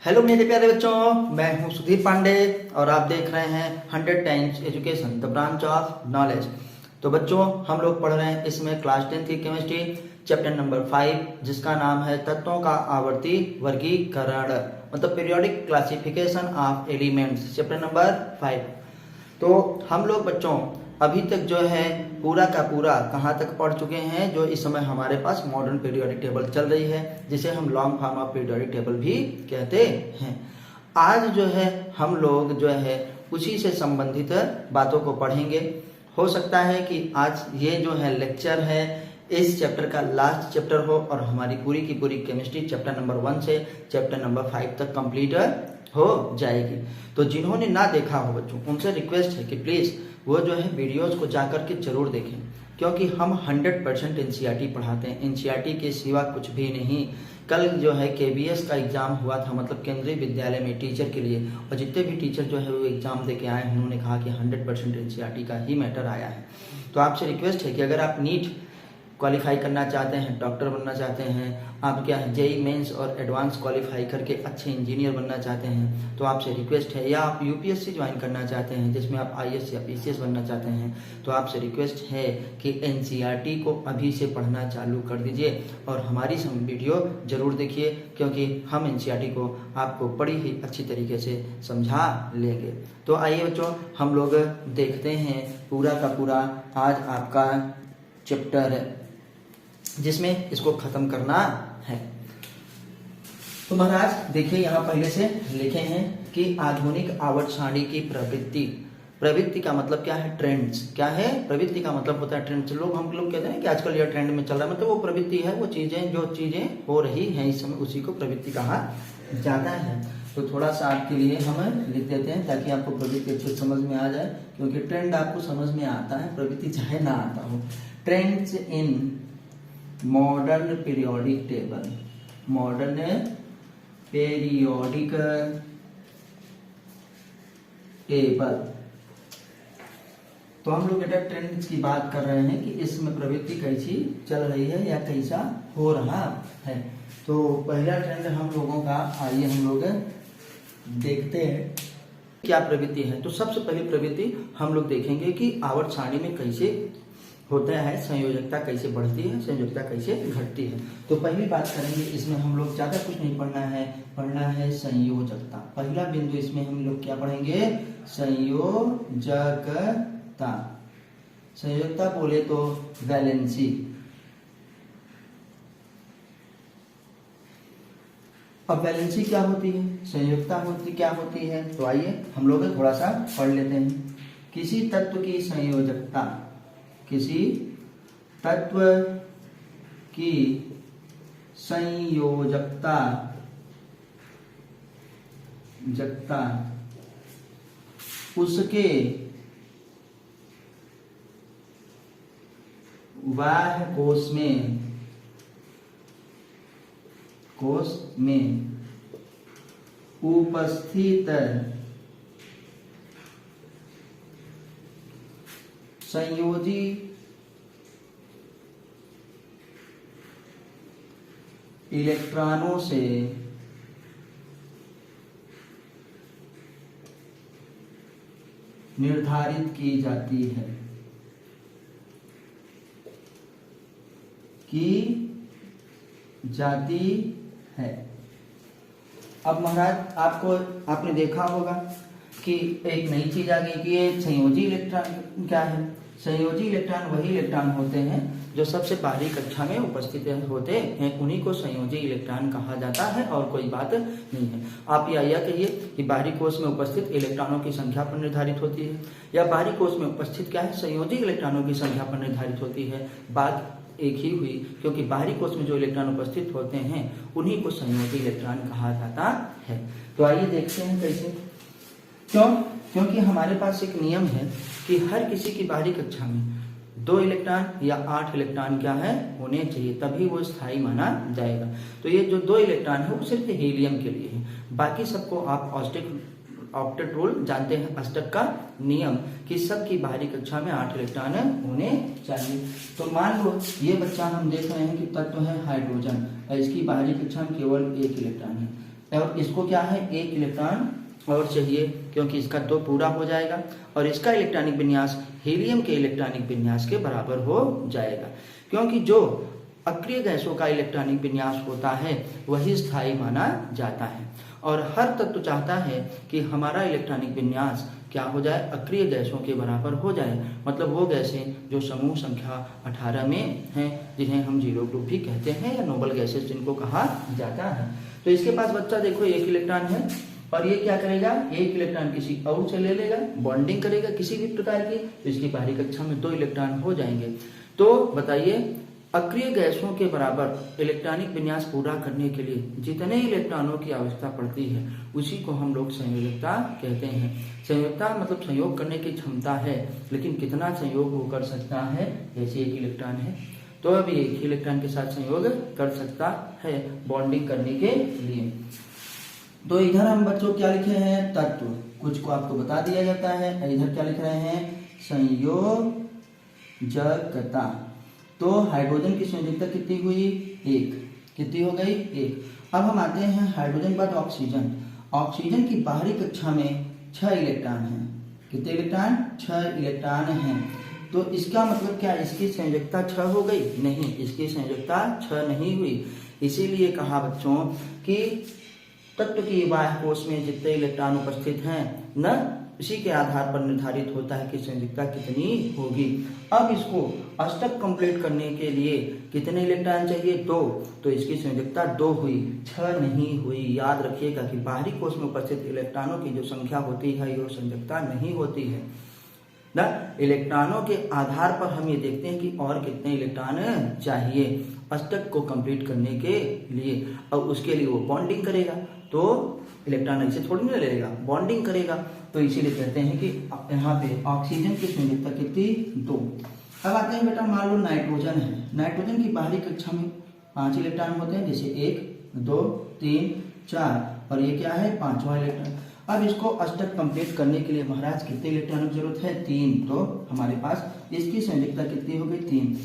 Hello मेरे प्यारे बच्चों, मैं हूं सुधीर पांडे और आप देख रहे हैं 100 times education the branch of knowledge. तो बच्चों, हम लोग पढ़ रहे हैं इसमें क्लास 10 की केमिस्ट्री चैप्टर नंबर 5, जिसका नाम है तत्वों का आवर्ती वर्गीकरण, मतलब periodic classification of elements, chapter number 5। तो हम लोग बच्चों अभी तक जो है पूरा का पूरा कहाँ तक पढ़ चुके हैं, जो इस समय हमारे पास मॉडर्न पीरियोडिक टेबल चल रही है, जिसे हम long form of periodic table भी कहते हैं। आज जो है हम लोग जो है उसी से संबंधित बातों को पढ़ेंगे। हो सकता है कि आज ये जो है लेक्चर है इस चैप्टर का लास्ट चैप्टर हो और हमारी पूरी की पूरी केमिस्ट्री चैप्टर नंबर 1 से चैप्टर नंबर 5 तक कंप्लीट हो जाएगी। तो जिन्होंने ना देखा हो बच्चों, उनसे रिक्वेस्ट है कि प्लीज़ वो जो है वीडियोस को जाकर के जरूर देखें, क्योंकि हम 100% एनसीईआरटी पढ़ाते हैं, एनसीईआरटी के सिवा कुछ भी नहीं। कल जो है केबीएस का एग्जाम हुआ था, मतलब केंद्रीय विद्यालय में टीचर के लिए, और जितने भी टीचर जो है वो एग्जाम दे के आए हैं, उन्होंने कहा कि 100% एनसीईआरटी का ही मैटर आया है। तो आपसे रिक्वेस्ट है कि अगर आप नीट क्वालिफाई करना चाहते हैं, डॉक्टर बनना चाहते हैं, आप क्या है जेई मेंस और एडवांस क्वालिफाई करके अच्छे इंजीनियर बनना चाहते हैं, तो आपसे रिक्वेस्ट है, या आप यूपीएससी ज्वाइन करना चाहते हैं जिसमें आप आईएएस या पीसीएस बनना चाहते हैं, तो आपसे रिक्वेस्ट है कि एनसीईआरटी को अभी से पढ़ना चालू कर दीजिए और हमारी वीडियो जरूर देखिए, क्योंकि हम एनसीईआरटी को आपको बड़ी ही अच्छी तरीके से समझा लेंगे। तो आइए बच्चों, हम लोग देखते हैं पूरा का पूरा आज आपका चैप्टर जिसमें इसको खत्म करना है। तो महाराज देखिए, यहाँ पहले से लिखे हैं कि आधुनिक आवर्त सारणी की प्रवृत्ति का मतलब क्या है? ट्रेंड्स। क्या है? प्रवृत्ति का मतलब होता है ट्रेंड्स। हम लोग कहते हैं कि आजकल यह ट्रेंड में चल रहा है, मतलब वो प्रवृत्ति है, वो चीजें जो चीजें हो रही हैं इस समय, उसी को प्रवृत्ति कहा जाता है। तो थोड़ा सा आपके लिए हम लिख देते हैं ताकि आपको प्रवृत्ति अच्छे समझ में आ जाए, क्योंकि ट्रेंड आपको समझ में आता है, प्रवृत्ति चाहे ना आता हो। Trends in modern periodic table, modern periodic table. तो हम लोग बेटा ट्रेंड्स की बात कर रहे हैं कि इसमें प्रवृत्ति कैसी चल रही है या कैसा हो रहा है। तो पहला ट्रेंड हम लोगों का, आइए हम लोग देखते हैं क्या प्रवृत्ति है। तो सबसे पहली प्रवृत्ति हम लोग देखेंगे कि आवर्त सारणी में कैसे होता है, संयोजकता कैसे बढ़ती है, संयोजकता कैसे घटती है। तो पहली बात करेंगे, इसमें हम लोग ज्यादा कुछ नहीं पढ़ना है संयोजकता। पहला बिंदु इसमें हम लोग क्या पढ़ेंगे? संयोजकता। संयोजकता बोले तो वैलेंसी। अब वैलेंसी क्या होती है, संयोजकता क्या होती है, तो आइए हम लोग थोड़ा सा पढ़ लेते हैं। किसी तत्व की संयोजकता, किसी तत्व की संयोजकता उसके बाह्य कोश में उपस्थित संयोजी इलेक्ट्रॉनों से निर्धारित की जाती है, अब महाराज आपने देखा होगा कि एक नई चीज आ गई कि ये संयोजी इलेक्ट्रॉन क्या है। संयोजी इलेक्ट्रॉन वही इलेक्ट्रॉन होते हैं जो सबसे बाहरी कक्षा में उपस्थित होते हैं, उन्हीं को संयोजी इलेक्ट्रॉन कहा जाता है, और कोई बात नहीं है। आप यह कहिए कि बाहरी कोश में उपस्थित इलेक्ट्रॉनों की संख्या पर निर्धारित होती है, या बाहरी कोश में उपस्थित क्या है, संयोजी इलेक्ट्रॉनों की संख्या पर निर्धारित होती है। बात एक ही हुई, क्योंकि बाहरी कोश में जो इलेक्ट्रॉन उपस्थित होते हैं उन्हीं को संयोजी इलेक्ट्रॉन कहा जाता है। तो आइए देखते हैं कैसे। क्योंकि हमारे पास एक नियम है कि हर किसी की बाहरी कक्षा में 2 इलेक्ट्रॉन या 8 इलेक्ट्रॉन क्या है होने चाहिए, तभी वो स्थायी माना जाएगा। तो ये जो 2 इलेक्ट्रॉन है वो सिर्फ हीलियम के लिए है, बाकी सबको आप ऑक्टेट रूल जानते हैं, अष्टक का नियम, कि सबकी बाहरी कक्षा में 8 इलेक्ट्रॉन होने चाहिए। तो मान लो ये बच्चा हम देख रहे हैं कि तत्व है हाइड्रोजन और इसकी बाहरी कक्षा में केवल 1 इलेक्ट्रॉन है, और इसको क्या है, एक इलेक्ट्रॉन और चाहिए, क्योंकि इसका 2 पूरा हो जाएगा और इसका इलेक्ट्रॉनिक विन्यास हीलियम के इलेक्ट्रॉनिक विन्यास के बराबर हो जाएगा, क्योंकि जो अक्रिय गैसों का इलेक्ट्रॉनिक विन्यास होता है वही स्थायी माना जाता है और हर तत्व चाहता है कि हमारा इलेक्ट्रॉनिक विन्यास क्या हो जाए, अक्रिय गैसों के बराबर हो जाए। मतलब वो गैसें जो समूह संख्या 18 में हैं, जिन्हें हम जीरो ग्रुप भी कहते हैं या नोबल गैसेस जिनको कहा जाता है। तो इसके पास बच्चा देखो एक इलेक्ट्रॉन है और ये क्या करेगा, एक इलेक्ट्रॉन किसी और से ले लेगा, बॉन्डिंग करेगा किसी भी प्रकार की, तो इसकी बाहरी कक्षा में 2 इलेक्ट्रॉन हो जाएंगे। तो बताइए अक्रिय गैसों के बराबर इलेक्ट्रॉनिक विन्यास पूरा करने के लिए जितने इलेक्ट्रॉनों की आवश्यकता पड़ती है उसी को हम लोग संयोजकता कहते हैं। संयोजकता मतलब संयोग करने की क्षमता है, लेकिन कितना संयोग वो कर सकता है, जैसे एक इलेक्ट्रॉन है तो अब एक ही इलेक्ट्रॉन के साथ संयोग कर सकता है बॉन्डिंग करने के लिए। तो इधर हम बच्चों क्या लिखे हैं, तत्व, कुछ को आपको बता दिया जाता है। इधर क्या लिख रहे हैं, संयोजकता। तो हाइड्रोजन की संयोजकता कितनी हुई, 1, कितनी हो गई, 1। अब हम आते हैं हाइड्रोजन बाद ऑक्सीजन। ऑक्सीजन की बाहरी कक्षा में 6 इलेक्ट्रॉन हैं। कितने इलेक्ट्रॉन, 6 इलेक्ट्रॉन हैं। तो इसका मतलब क्या, इसकी संयोजकता 6 हो गई, नहीं, इसकी संयोजकता 6 नहीं हुई। इसीलिए कहा बच्चों कि तत्व की बाह्य कोश में जितने इलेक्ट्रॉन उपस्थित हैं न, इसी के आधार पर निर्धारित होता है कि संयोजकता कितनी होगी। अब इसको अष्टक कंप्लीट करने के लिए कितने इलेक्ट्रॉन चाहिए, 2, तो इसकी संयोजकता 2 हुई, 6 नहीं हुई। याद रखिएगा कि बाहरी कोश में उपस्थित इलेक्ट्रॉनों की जो संख्या होती है ये संयोजकता नहीं होती है ना। इलेक्ट्रॉनों के आधार पर हम ये देखते हैं कि और कितने इलेक्ट्रॉन चाहिए अष्टक को कंप्लीट करने के लिए, और उसके लिए वो बॉन्डिंग करेगा। तो इलेक्ट्रॉन ऐसे थोड़ी ना लेगा, बॉन्डिंग करेगा। तो इसीलिए कहते हैं कि यहाँ पे ऑक्सीजन की संयोजकता कितनी, 2। अब आते हैं बेटा, मान लो नाइट्रोजन है। नाइट्रोजन की बाहरी कक्षा में 5 इलेक्ट्रॉन होते हैं, जैसे 1, 2, 3, 4 और ये क्या है, 5वां इलेक्ट्रॉन। अब इसको अष्टक कंप्लीट करने के लिए महाराज कितने इलेक्ट्रॉनों की जरूरत है, 3। तो हमारे पास इसकी संयोजकता कितनी हो गई, 3।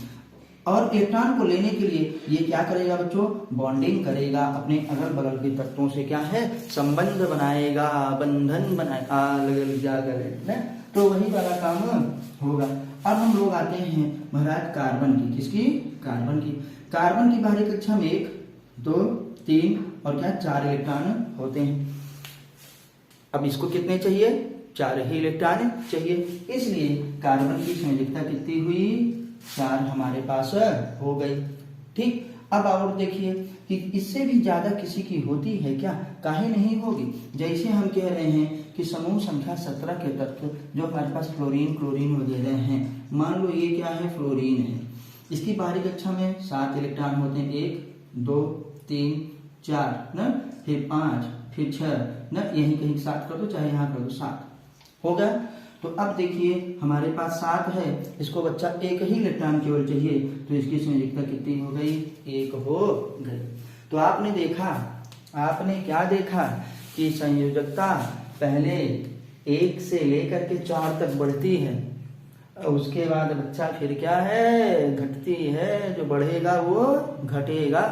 और इलेक्ट्रॉन को लेने के लिए ये क्या करेगा बच्चों, बॉन्डिंग करेगा, अपने अगल बगल के तत्वों से क्या है, संबंध बनाएगा, बंधन बनाएगा, तो वही वाला काम होगा। अब हम लोग आते हैं महाराज कार्बन की, किसकी, कार्बन की। कार्बन की बाहरी कक्षा में 1, 2, 3 और क्या 4 इलेक्ट्रॉन होते हैं। अब इसको कितने चाहिए, 4 ही इलेक्ट्रॉन चाहिए, इसलिए कार्बन की संयोजकता कितनी हुई, 4 हमारे पास हो गई। ठीक, अब और देखिए कि इससे भी ज्यादा किसी की होती है क्या, काहे नहीं होगी। जैसे हम कह रहे हैं कि समूह संख्या 17 के तत्व जो हमारे पास फ्लोरीन, क्लोरीन वगैरह हैं, मान लो ये क्या है, फ्लोरीन है। इसकी बाहरी कक्षा में 7 इलेक्ट्रॉन होते हैं, 1, 2, 3, 4 न, फिर 5, फिर 6 न, यहीं कहीं 7 कर दो, चाहे यहाँ कर दो, 7 होगा। तो अब देखिए हमारे पास 7 है, इसको बच्चा 1 ही इलेक्ट्रॉन केवल चाहिए, तो इसकी संयोजकता कितनी हो गई, 1 हो गई। तो आपने देखा, आपने क्या देखा कि संयोजकता पहले 1 से लेकर के 4 तक बढ़ती है, उसके बाद बच्चा फिर क्या है, घटती है, जो बढ़ेगा वो घटेगा,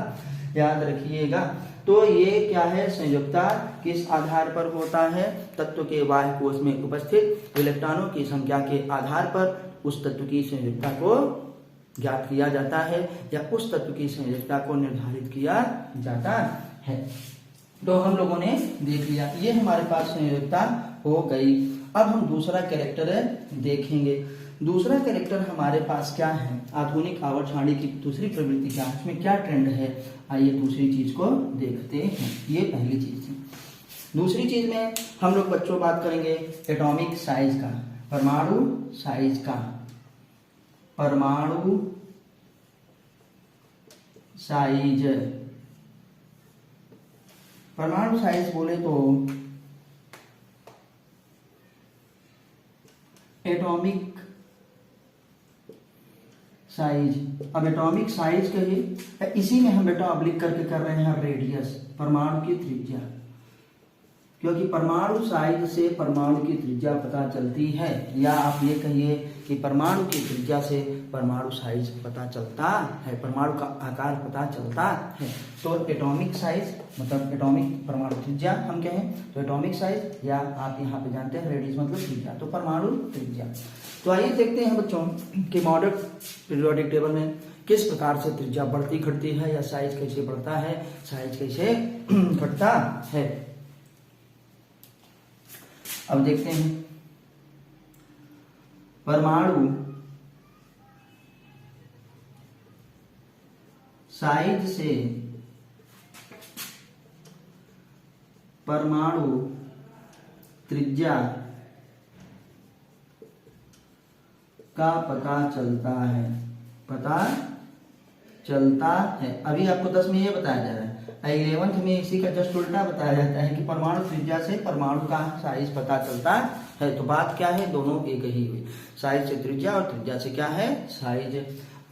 याद रखिएगा। तो ये क्या है, संयोजकता किस आधार पर होता है, तत्व के बाह्य कोश में उपस्थित इलेक्ट्रॉनों की संख्या के आधार पर उस तत्व की संयोजकता को ज्ञात किया जाता है या उस तत्व की संयोजकता को निर्धारित किया जाता है। तो हम लोगों ने देख लिया, ये हमारे पास संयोजकता हो गई। अब हम दूसरा कैरेक्टर देखेंगे। दूसरा कैरेक्टर हमारे पास क्या है, आधुनिक आवर्त सारणी की दूसरी प्रवृत्ति क्या है, इसमें क्या ट्रेंड है, आइए दूसरी चीज को देखते हैं। ये पहली चीज है। दूसरी चीज में हम लोग बच्चों बात करेंगे एटॉमिक साइज का, परमाणु साइज का। परमाणु साइज, परमाणु साइज बोले तो एटॉमिक साइज। अब एटॉमिक साइज कहिए, इसी में हम बेटा ऑब्लिक करके कर रहे हैं रेडियस, परमाणु की त्रिज्या, क्योंकि परमाणु साइज से परमाणु की त्रिज्या पता चलती है, या आप ये कहिए कि परमाणु की त्रिज्या से परमाणु साइज पता चलता है, परमाणु का आकार पता चलता है। तो एटॉमिक साइज मतलब एटॉमिक परमाणु त्रिज्या हम कहें तो एटॉमिक साइज, या आप यहाँ पे जानते हैं रेडियस मतलब त्रिज्या, तो परमाणु त्रिज्या। तो आइए देखते हैं बच्चों कि मॉडल पीरियोडिक टेबल में किस प्रकार से त्रिज्या बढ़ती घटती है, या साइज कैसे बढ़ता है, साइज कैसे घटता है। अब देखते हैं परमाणु साइज से परमाणु त्रिज्या का पता चलता है, पता चलता है। अभी आपको 10 में ये बताया जा रहा है, 11th में इसी का जस्ट उल्टा बताया जाता है कि परमाणु त्रिज्या से परमाणु का साइज पता चलता है। तो बात क्या है, दोनों एक ही हुई, साइज से त्रिज्या और त्रिज्या से क्या है, साइज।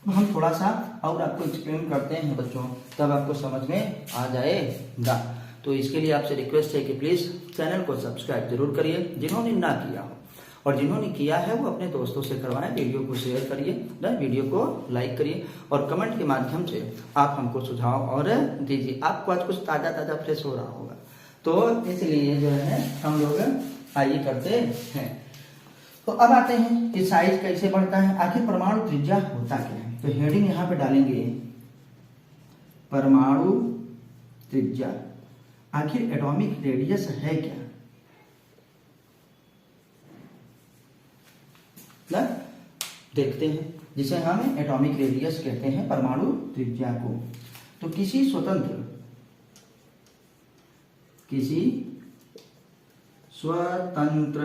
हम थोड़ा सा और आपको एक्सप्लेन करते हैं बच्चों, तब आपको समझ में आ जाएगा। तो इसके लिए आपसे रिक्वेस्ट है कि प्लीज चैनल को सब्सक्राइब जरूर करिए जिन्होंने ना किया हो, और जिन्होंने किया है वो अपने दोस्तों से करवाएं, वीडियो को शेयर करिए, वीडियो को लाइक करिए, और कमेंट के माध्यम से आप हमको सुझाव और दीजिए। आपको आज कुछ ताजा ताजा फ्रेश हो रहा होगा, तो इसलिए जो है हम लोग आइए करते हैं। तो अब आते हैं कि साइज कैसे बढ़ता है, आखिर परमाणु त्रिज्या होता क्या है। तो हेडिंग यहाँ पे डालेंगे परमाणु त्रिज्या, आखिर एटॉमिक रेडियस है क्या। देखते हैं, जिसे हम एटॉमिक रेडियस कहते हैं परमाणु त्रिज्या को। तो किसी स्वतंत्र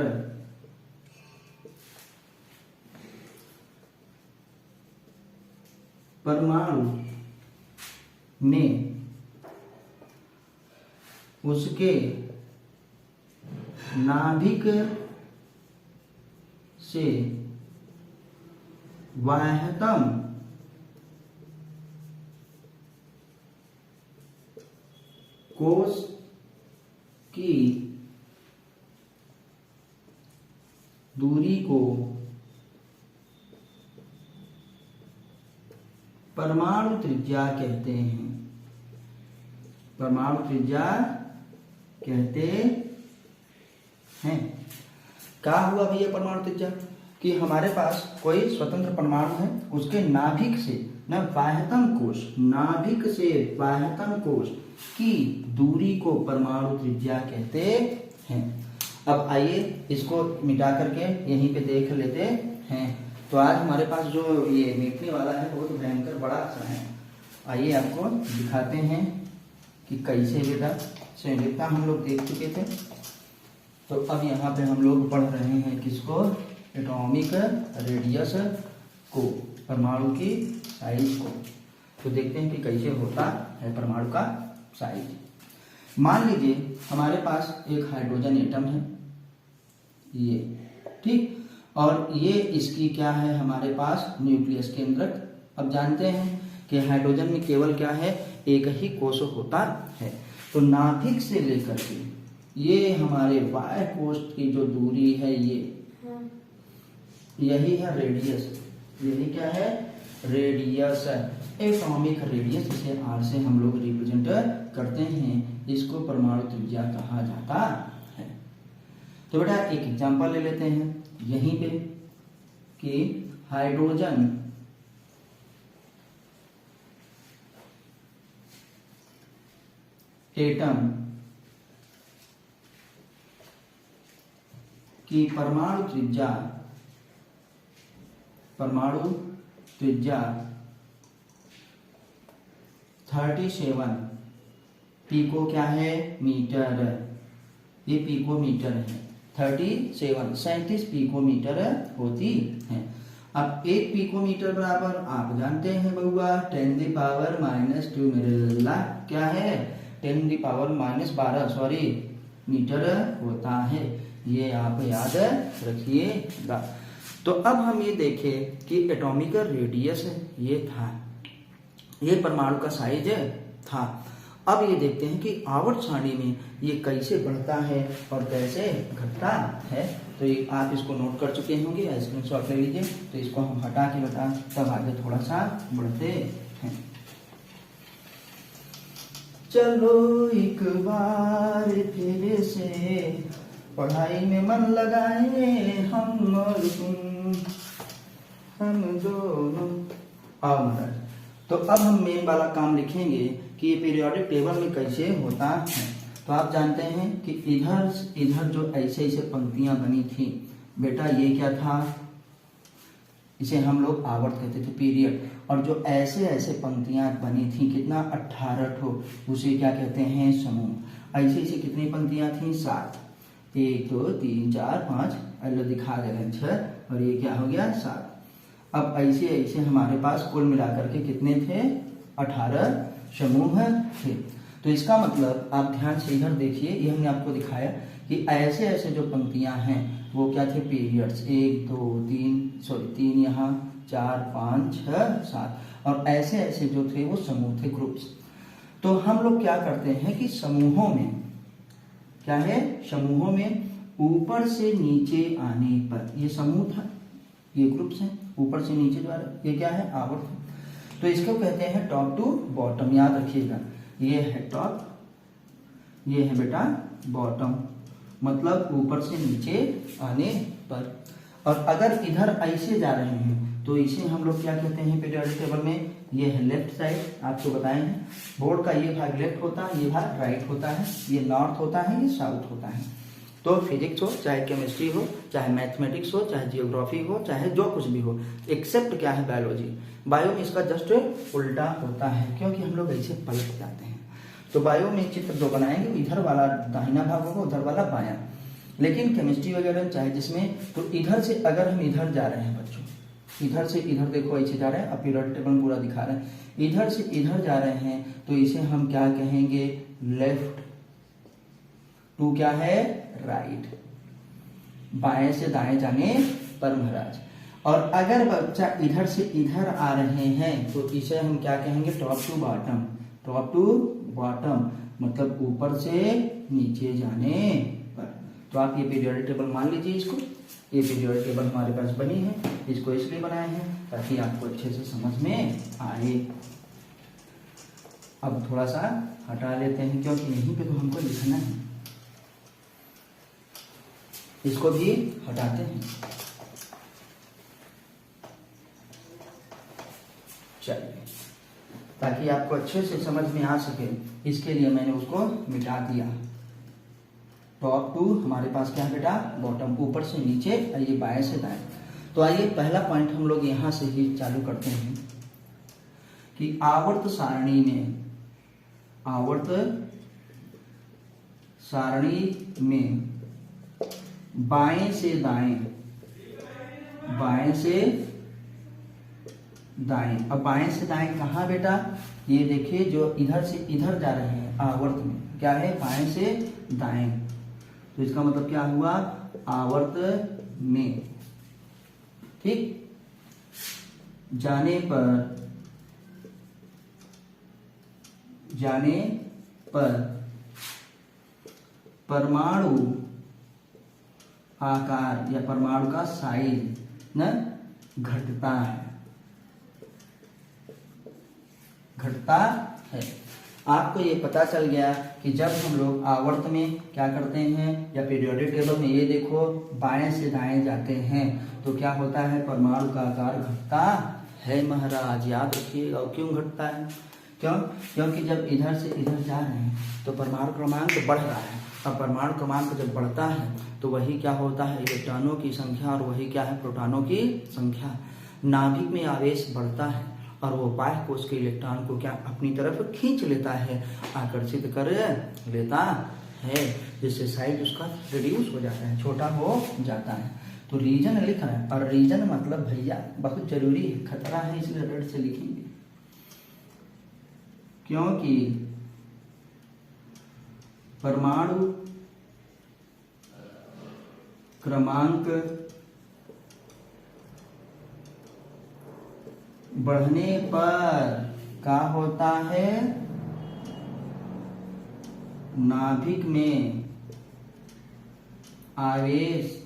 परमाणु में उसके नाभिक से बाह्यतम कोश की दूरी को परमाणु त्रिज्या कहते हैं, परमाणु त्रिज्या कहते हैं। क्या हुआ भैया परमाणु त्रिज्या, कि हमारे पास कोई स्वतंत्र परमाणु है, उसके नाभिक से न बाह्यतम कोश, नाभिक से बाह्यतम कोश की दूरी को परमाणु त्रिज्या कहते हैं। अब आइए इसको मिटा करके यहीं पे देख लेते हैं। तो आज हमारे पास जो ये मिटने वाला है वो तो भयंकर बड़ा सा है। आइए आपको दिखाते हैं कि कैसे बेटा संयोजकता हम लोग देख चुके थे। तो अब यहाँ पे हम लोग पढ़ रहे हैं किसको, एटॉमिक रेडियस को, परमाणु की साइज को। तो देखते हैं कि कैसे होता है परमाणु का साइज। मान लीजिए हमारे पास एक हाइड्रोजन एटम है ये, ठीक, और ये इसकी क्या है हमारे पास न्यूक्लियस केंद्रक। अब जानते हैं कि हाइड्रोजन में केवल क्या है, एक ही कोश होता है। तो नाभिक से लेकर के ये हमारे बाह्य कोश की जो दूरी है यही है रेडियस, यही क्या है, रेडियस, एटॉमिक रेडियस। इसे आर से हम लोग रिप्रेजेंट करते हैं, इसको परमाणु त्रिज्या कहा जाता है। तो बेटा एक एग्जांपल ले लेते हैं यहीं पे कि हाइड्रोजन एटम की परमाणु त्रिज्या 37 पिको क्या है, मीटर। ये पिको मीटर है, 37 पिकोमीटर होती है। अब एक पिकोमीटर बराबर आप जानते हैं बउआ 10⁻⁻² मेरे ला क्या है, 10⁻⁻12 मीटर होता है। ये आप याद रखिएगा। तो अब हम ये देखें कि एटॉमिक रेडियस ये था, ये परमाणु का साइज था। अब ये देखते हैं कि आवर्त सारणी में ये कैसे बढ़ता है और कैसे घटता है। तो ये आप इसको नोट कर चुके होंगे, स्क्रीनशॉट ले लीजिए। तो इसको हम हटा के बता तब आगे थोड़ा सा बढ़ते हैं। चलो एक बार फिर से पढ़ाई में मन लगाए हम और तुम, हम दोनों। आओ महाराज, तो अब हम मेन वाला काम लिखेंगे कि ये पीरियोडिक टेबल में कैसे होता है। तो आप जानते हैं कि इधर इधर जो ऐसे ऐसे पंक्तियां बनी थी बेटा, ये क्या था, इसे हम लोग आवर्त कहते थे, पीरियड। और जो ऐसे ऐसे पंक्तियां बनी थी, कितना 18 ठो, उसे क्या कहते हैं, समूह। ऐसे ऐसे कितनी पंक्तियां थी, 7। 1 2 3 4 5, अल्लो दिखा दे रहे हैं 6, और ये क्या हो गया 7। अब ऐसे ऐसे हमारे पास कुल मिलाकर के कितने थे, 18 समूह थे। तो इसका मतलब आप ध्यान से इधर देखिए, ये हमने आपको दिखाया कि ऐसे ऐसे जो पंक्तियां हैं वो क्या थे, पीरियड्स। 1 2 3 यहाँ 4 5 6 7, और ऐसे ऐसे जो थे वो समूह थे, ग्रुप्स। तो हम लोग क्या करते हैं कि समूहों में क्या है, समूहों में ऊपर से नीचे आने पर, ये समूह था, ये ग्रुप्स हैं, ऊपर से नीचे द्वारा, ये क्या है, आवर्त। तो इसको कहते हैं टॉप टू बॉटम, याद रखिएगा। ये है टॉप, ये है बेटा बॉटम, मतलब ऊपर से नीचे आने पर। और अगर इधर ऐसे जा रहे हैं तो इसे हम लोग क्या कहते हैं पीरियोडिक टेबल में, ये है लेफ्ट साइड। आपको बताए हैं बोर्ड का ये भाग लेफ्ट होता है, ये भाग राइट होता है, ये नॉर्थ होता है, ये साउथ होता है। तो फिजिक्स हो, चाहे केमिस्ट्री हो, चाहे मैथमेटिक्स हो, चाहे जियोग्राफी हो, चाहे जो कुछ भी हो, एक्सेप्ट क्या है, बायोलॉजी। बायो में इसका जस्ट उल्टा होता है, क्योंकि हम लोग ऐसे पलट जाते हैं। तो बायो में चित्र जो बनाएंगे इधर वाला दाहिना भाग होगा, उधर वाला बायां। लेकिन केमिस्ट्री वगैरह चाहे जिसमें, तो इधर से अगर हम इधर जा रहे हैं बच्चों, इधर से इधर देखो ऐसे जा रहे हैं, अब पीरियोडिक टेबल पूरा दिखा रहे हैं, इधर से इधर जा रहे हैं तो इसे हम क्या कहेंगे, लेफ्ट टू क्या है, राइट, बाएं से दाएं जाने पर महाराज। और अगर बच्चा इधर से इधर आ रहे हैं तो इसे हम क्या कहेंगे, top to bottom. Top to bottom मतलब ऊपर से नीचे जाने पर। तो आप ये पीरियोडिक टेबल मान लीजिए इसको, ये पीरियोडिक टेबल हमारे पास बनी है, इसको इसलिए बनाए हैं ताकि आपको अच्छे से समझ में आए। अब थोड़ा सा हटा लेते हैं, क्योंकि यहीं पे तो हमको लिखना है, इसको भी हटाते हैं। चलिए, ताकि आपको अच्छे से समझ में आ सके, इसके लिए मैंने उसको मिटा दिया। टॉप टू हमारे पास क्या है बेटा, बॉटम, ऊपर से नीचे, और ये बाएं से दाएं। तो आइए पहला पॉइंट हम लोग यहां से ही चालू करते हैं कि आवर्त सारणी में, आवर्त सारणी में बाएं से दाएं, बाएं से दाएं। अब बाएं से दाएं कहाँ बेटा, ये देखिए जो इधर से इधर जा रहे हैं आवर्त में, क्या है, बाएं से दाएं। तो इसका मतलब क्या हुआ, आवर्त में, ठीक, जाने पर, जाने पर परमाणु आकार या परमाणु का साइज न घटता है, घटता है। आपको ये पता चल गया कि जब हम लोग आवर्त में क्या करते हैं या पीरियोडिक टेबल में, ये देखो बाएं से दाएं जाते हैं तो क्या होता है, परमाणु का आकार घटता है महाराज, याद रखिएगा। और क्यों घटता है, क्यों, क्योंकि जब इधर से इधर जा रहे हैं तो परमाणु क्रमांक बढ़ रहा है, और परमाणु क्रमांक जब बढ़ता है तो वही क्या होता है, इलेक्ट्रॉनों की संख्या, और वही क्या है, प्रोटॉनों की संख्या। नाभिक में आवेश बढ़ता है और वो बाह्य कोश के इलेक्ट्रॉन को क्या अपनी तरफ खींच लेता है, आकर्षित कर लेता है, जिससे साइज उसका रिड्यूस हो जाता है, छोटा हो जाता है। तो रीजन लिख रहा है, और रीजन मतलब भैया बहुत जरूरी है, खतरा है, इसलिए रेड से लिखेंगे, क्योंकि परमाणु क्रमांक बढ़ने पर क्या होता है, नाभिक में आवेश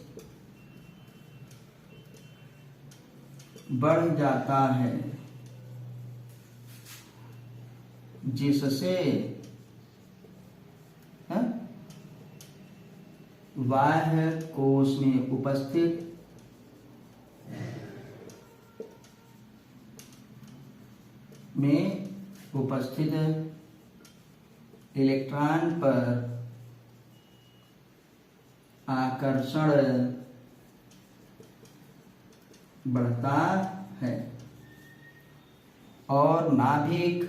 बढ़ जाता है, जिससे बाह्य कोश में उपस्थित इलेक्ट्रॉन पर आकर्षण बढ़ता है और नाभिक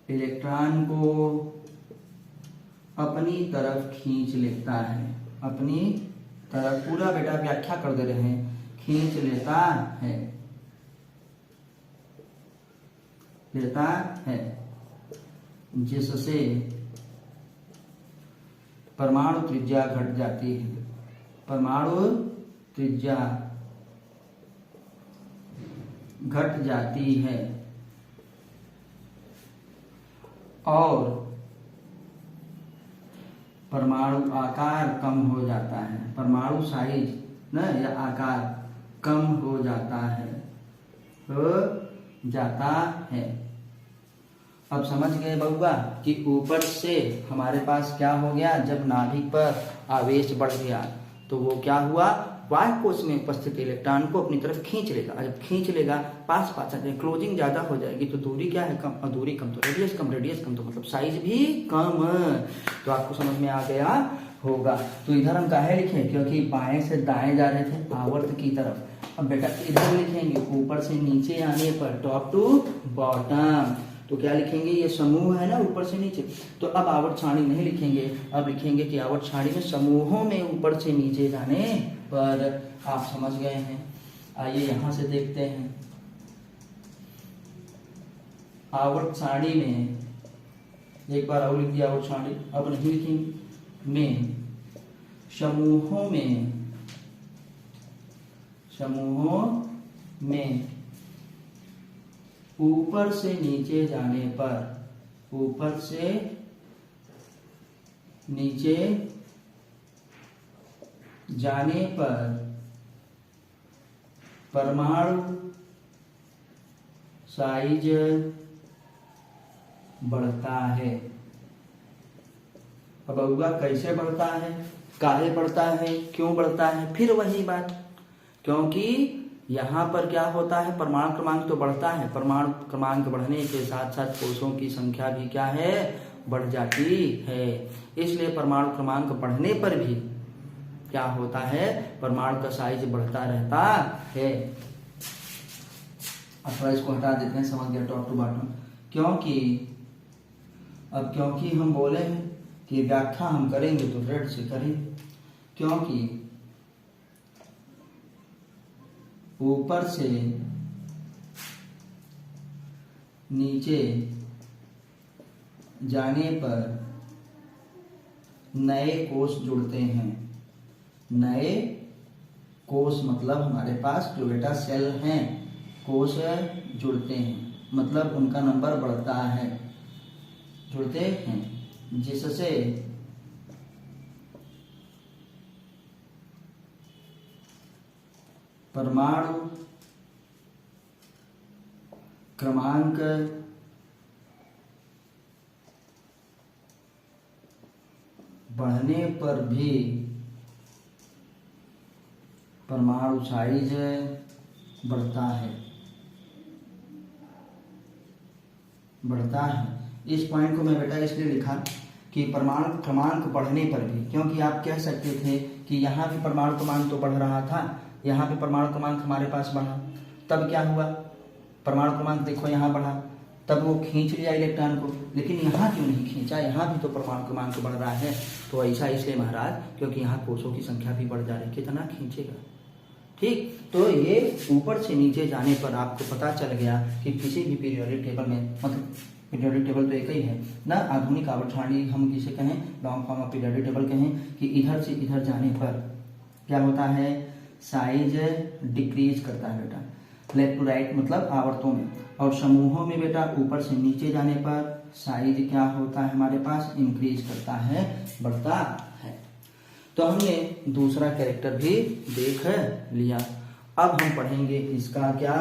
इलेक्ट्रॉन को अपनी तरफ खींच लेता है, अपनी तरफ। पूरा बेटा व्याख्या कर दे रहे हैं, खींच लेता है, जिससे परमाणु त्रिज्या घट जाती है, परमाणु त्रिज्या घट जाती है और परमाणु आकार कम हो जाता है, परमाणु साइज न या आकार कम हो जाता है। अब समझ गए बउआ कि ऊपर से हमारे पास क्या हो गया, जब नाभिक पर आवेश बढ़ गया तो वो क्या हुआ, बाह्य कोश में उपस्थित इलेक्ट्रॉन को अपनी तरफ खींच लेगा। जब खींच लेगा पास पास क्लोजिंग ज्यादा हो जाएगी तो दूरी क्या है, कम, और दूरी कम तो रेडियस कम, रेडियस कम तो मतलब साइज भी कम। तो आपको समझ में आ गया होगा। तो इधर हम काहे लिखे, क्योंकि बाएं से दाएं जा रहे थे आवर्त की तरफ। अब बेटा इधर लिखेंगे ऊपर से नीचे आने पर, टॉप टू बॉटम। तो क्या लिखेंगे, ये समूह है ना ऊपर से नीचे। तो अब आवर्त सारणी नहीं लिखेंगे, अब लिखेंगे कि आवर्त सारणी में समूहों में ऊपर से नीचे जाने पर। आप समझ गए हैं। आइए यहां से देखते हैं। आवर्त सारणी में एक बार और लिख दिया आवर्त सारणी, अब नहीं लिखेंगे। में समूहों में ऊपर से नीचे जाने पर, ऊपर से नीचे जाने पर परमाणु साइज बढ़ता है। अब बउआ कैसे बढ़ता है, काहे बढ़ता है, क्यों बढ़ता है, फिर वही बात, क्योंकि यहाँ पर क्या होता है, परमाणु क्रमांक तो बढ़ता है, परमाणु क्रमांक बढ़ने के साथ साथ कोषों की संख्या भी क्या है, बढ़ जाती है। इसलिए परमाणु क्रमांक बढ़ने पर भी क्या होता है, परमाणु का साइज बढ़ता रहता है। अथवा इसको हटा देते हैं, समझ गया टॉप टू बॉटम। क्योंकि हम बोले हैं कि व्याख्या हम करेंगे तो रेड से करेंगे, क्योंकि ऊपर से नीचे जाने पर नए कोष जुड़ते हैं। नए कोष मतलब हमारे पास जो बेटा सेल हैं, कोष जुड़ते हैं, मतलब उनका नंबर बढ़ता है, जुड़ते हैं, जिससे परमाणु क्रमांक बढ़ने पर भी परमाणु साइज बढ़ता है। इस पॉइंट को मैं बेटा इसलिए लिखा कि परमाणु क्रमांक बढ़ने पर भी, क्योंकि आप कह सकते थे कि यहाँ भी परमाणु क्रमांक तो बढ़ रहा था, यहाँ पे परमाणु क्रमांक हमारे पास बढ़ा, तब क्या हुआ, परमाणु क्रमांक देखो यहाँ बढ़ा, तब वो खींच लिया इलेक्ट्रॉन को, लेकिन यहाँ क्यों नहीं खींचा, यहाँ भी तो परमाणु क्रमांक बढ़ रहा है। तो ऐसा इसलिए महाराज, क्योंकि यहाँ कोषों की संख्या भी बढ़ जा रही है, कितना खींचेगा। ठीक, तो ये ऊपर से नीचे जाने पर आपको पता चल गया कि किसी भी पीरियोडिक टेबल में, मतलब पीरियोडिक टेबल तो एक ही है ना, आधुनिक आवर्त सारणी हम किसे कहें, long form of periodic table कहें, कि इधर से इधर जाने पर क्या होता है, साइज डिक्रीज करता है बेटा। लेफ्ट टू राइट मतलब आवर्तों में, और समूहों में बेटा ऊपर से नीचे जाने पर साइज क्या होता है हमारे पास, इंक्रीज करता है, बढ़ता है। तो हमने दूसरा कैरेक्टर भी देख लिया। अब हम पढ़ेंगे इसका क्या,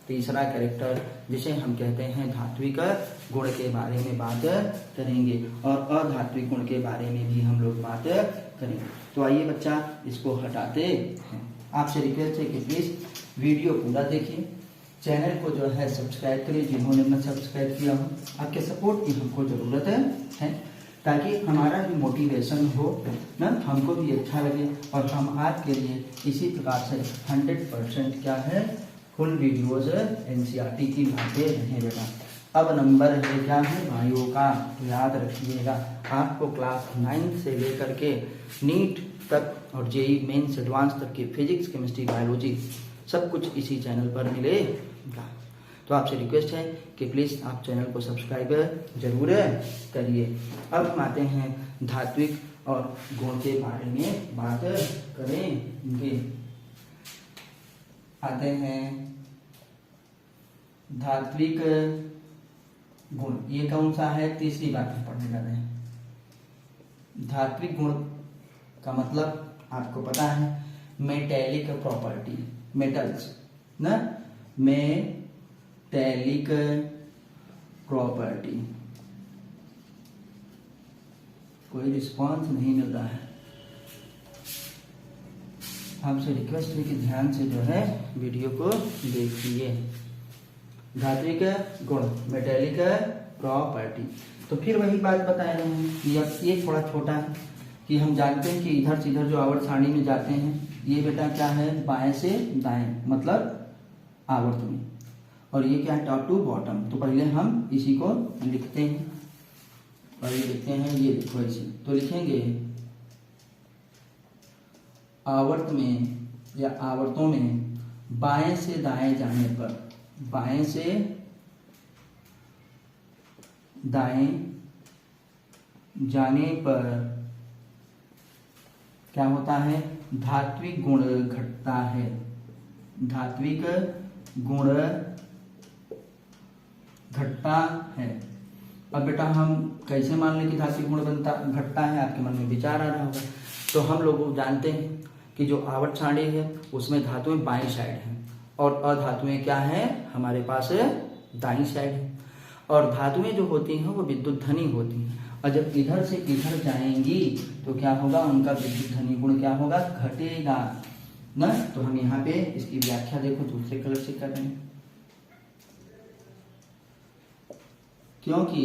तीसरा कैरेक्टर, जिसे हम कहते हैं धात्विक गुण के बारे में बात करेंगे, और अधात्विक गुण के बारे में भी हम लोग बात करेंगे। तो आइए बच्चा इसको हटाते हैं। आपसे रिक्वेस्ट है कि प्लीज वीडियो पूरा देखिए, चैनल को जो है सब्सक्राइब करिए जिन्होंने न सब्सक्राइब किया हो। आपके सपोर्ट की हमको जरूरत है ताकि हमारा भी मोटिवेशन हो ना, हमको भी अच्छा लगे, और हम आपके लिए इसी प्रकार से 100% क्या है फुल वीडियोज एनसीईआरटी की लाते हैं बेटा। अब नंबर है क्या है भाइयों का, याद रखिएगा आपको क्लास 9 से लेकर के नीट तक और जेई मेंस एडवांस तक की फिजिक्स, केमिस्ट्री, बायोलॉजी सब कुछ इसी चैनल पर मिलेगा। तो आपसे रिक्वेस्ट है कि प्लीज़ आप चैनल को सब्सक्राइब जरूर करिए। अब हम आते हैं धात्विक और गुण के बारे में बात करेंगे। आते हैं धात्विक गुण, ये कौन सा है, तीसरी बात हम पढ़ने जा रहे हैं। धात्विक गुण का मतलब आपको पता है मेटेलिक प्रॉपर्टी, मेटल्स ना, मेटेलिक प्रॉपर्टी। कोई रिस्पांस नहीं मिल रहा है, आपसे रिक्वेस्ट है कि ध्यान से जो है वीडियो को देखिए। धात्विक गुण, मेटेलिक प्रॉपर्टी, तो फिर वही बात बता रहे हैं कि अब ये थोड़ा छोटा है कि हम जानते हैं कि इधर से इधर जो आवर्त सारणी में जाते हैं ये बेटा क्या है बाएं से दाएं मतलब आवर्त में, और ये क्या है टॉप टू बॉटम। तो पहले हम इसी को लिखते हैं, और ये लिखते हैं, ये लिखो इसी, तो लिखेंगे आवर्त में या आवर्तों में बाएं से दाएं जाने पर, बाएं से दाएं जाने पर क्या होता है, धात्विक गुण घटता है, धात्विक गुण घटता है। अब बेटा हम कैसे मान लें कि धात्विक गुण बनता घटता है, आपके मन में विचार आ रहा होगा। तो हम लोग जानते हैं कि जो आवर्त सारणी है उसमें धातुएं बाईं साइड हैं और अधातुएं क्या है हमारे पास दाईं साइड है, और धातुएं जो होती हैं वो विद्युत धनी होती हैं, और जब इधर से इधर जाएंगी तो क्या होगा, उनका विद्युत धनी गुण क्या होगा, घटेगा ना। तो हम यहाँ पे इसकी व्याख्या देखो दूसरे कलर से कर रहे हैं, क्योंकि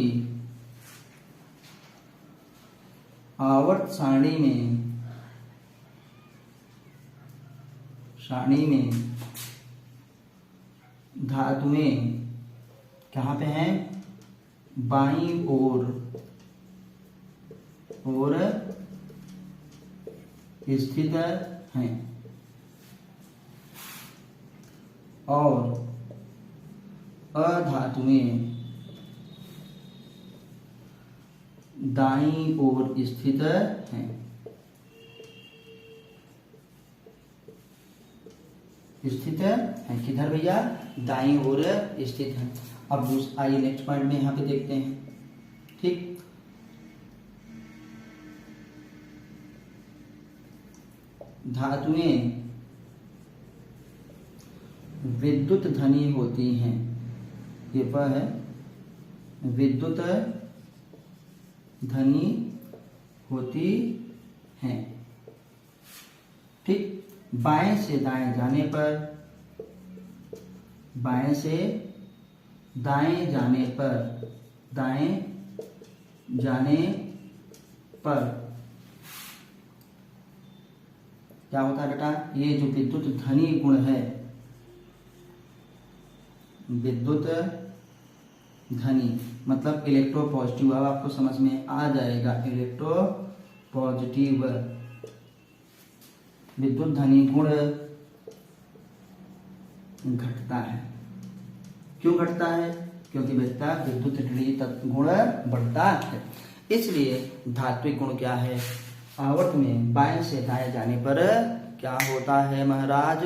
आवर्त सारणी में धातुएं कहाँ पे हैं, बाईं ओर स्थित हैं, और अधातुएं दाईं ओर स्थित हैं, स्थित है किधर भैया, दाईं ओर स्थित है। अब आइए नेक्स्ट पॉइंट में यहाँ पे देखते हैं, ठीक। धातुएं विद्युत धनी होती हैं, ये पर है विद्युत धनी होती हैं, ठीक। बाएं से दाएं जाने पर, बाएं से दाएं जाने पर, दाएं जाने पर क्या होता है बेटा, ये जो विद्युत धनी गुण है, विद्युत धनी मतलब इलेक्ट्रो पॉजिटिव, अब आपको समझ में आ जाएगा, इलेक्ट्रो पॉजिटिव विद्युत धनी गुण घटता है। क्यों घटता है, क्योंकि बेटा विद्युत ऋणात्मक तत्व गुण बढ़ता है, इसलिए धात्विक गुण क्या है, आवर्त में बाएं से दाएं जाने पर क्या होता है महाराज,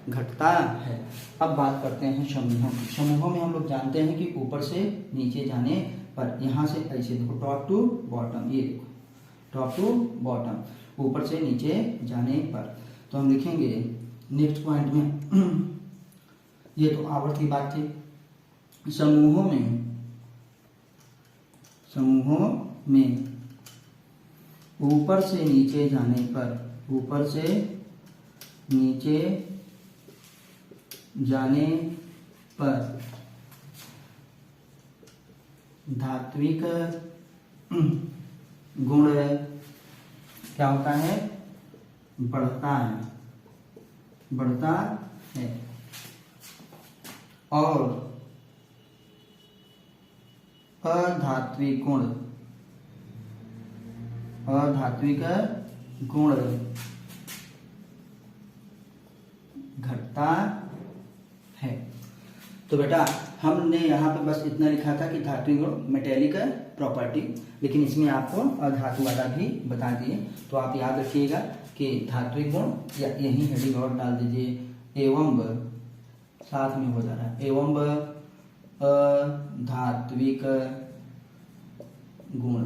घटता है। अब बात करते हैं समूहों की। समूहों में हम लोग जानते हैं कि ऊपर से नीचे जाने पर, यहाँ से ऐसे देखो टॉप टू बॉटम, ये देखो टॉप टू बॉटम, ऊपर से नीचे जाने पर। तो हम लिखेंगे नेक्स्ट पॉइंट में ये तो आवर्त की बात थी। समूहों में ऊपर से नीचे जाने पर, ऊपर से नीचे जाने पर धात्विक गुण क्या होता है? बढ़ता है। और अधात्विक गुण घटता है। तो बेटा हमने यहाँ पे बस इतना लिखा था कि धात्विक गुण मेटेलिक प्रॉपर्टी, लेकिन इसमें आपको अधातु वाला भी बता दिए। तो आप याद रखिएगा कि धात्विक गुण, या यही हेडिंग और डाल दीजिए एवं, साथ में हो जा रहा है एवं अधात्विक गुण,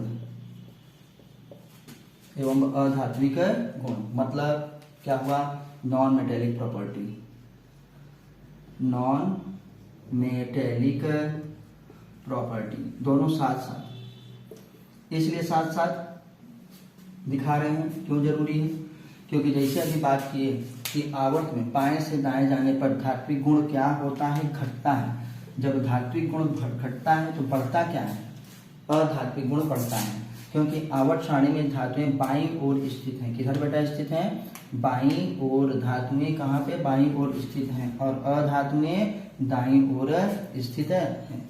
एवं अधात्विक गुण मतलब क्या हुआ? Non metallic property, non metallic property, दोनों साथ साथ। इसलिए साथ साथ दिखा रहे हैं, क्यों जरूरी है? क्योंकि जैसे अभी बात किए कि आवर्त में बाएं से दाएं जाने पर धात्विक गुण क्या होता है? घटता है। जब धात्विक गुण घटता है तो बढ़ता क्या है? अधात्विक गुण बढ़ता है, क्योंकि आवर्त सारणी में धातुएं बाईं ओर स्थित हैं। किधर बेटा स्थित हैं? बाईं ओर। धातुएं कहाँ पे? बाईं ओर स्थित हैं, और अधातुएं दाईं ओर स्थित हैं।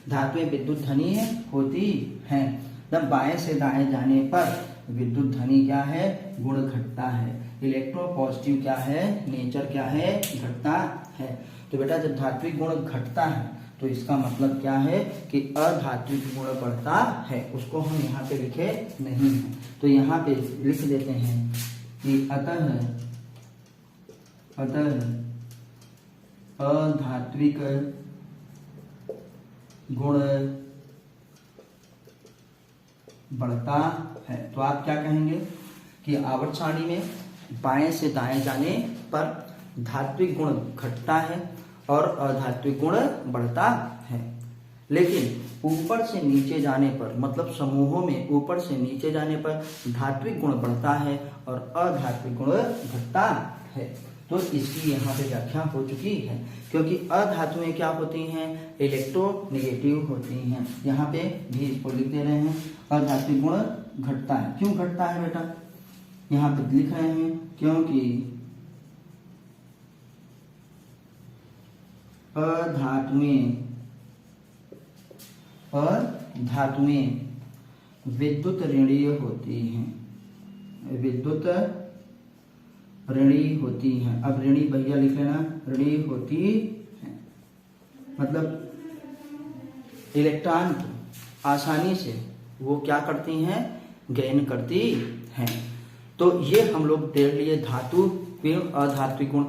धातुएं विद्युत धनी होती हैं। जब बाएं से दाएं जाने पर विद्युत धनी क्या है? गुण घटता है। इलेक्ट्रोपॉजिटिव क्या है? नेचर क्या है? घटता है। तो बेटा जब धात्विक गुण घटता है तो इसका मतलब क्या है कि अधात्विक गुण बढ़ता है। उसको हम यहाँ पे लिखे नहीं है, तो यहाँ पे लिख देते हैं कि अतः अधात्विक गुण बढ़ता है। तो आप क्या कहेंगे कि आवर्त सारणी में बाएं से दाएं जाने पर धात्विक गुण घटता है और अधात्विक गुण बढ़ता है। लेकिन ऊपर से नीचे जाने पर, मतलब समूहों में ऊपर से नीचे जाने पर धात्विक गुण बढ़ता है और अधात्विक गुण घटता है। तो इसकी यहाँ पे व्याख्या हो चुकी है। क्योंकि अधातुएं क्या होती हैं? इलेक्ट्रोनेगेटिव होती हैं। यहाँ पे भी इसको लिख दे रहे हैं, अधात्विक गुण घटता है। क्यों घटता है बेटा? यहाँ पे लिख रहे हैं क्योंकि अधातुएं विद्युत ऋणीय होती हैं। विद्युत ऋणी होती हैं। अब ऋणी भैया लिख लेना, ऋणी होती है मतलब इलेक्ट्रॉन आसानी से वो क्या करती हैं? गेन करती हैं। तो ये हम लोग देख लिए धातु, अधात्विक गुण।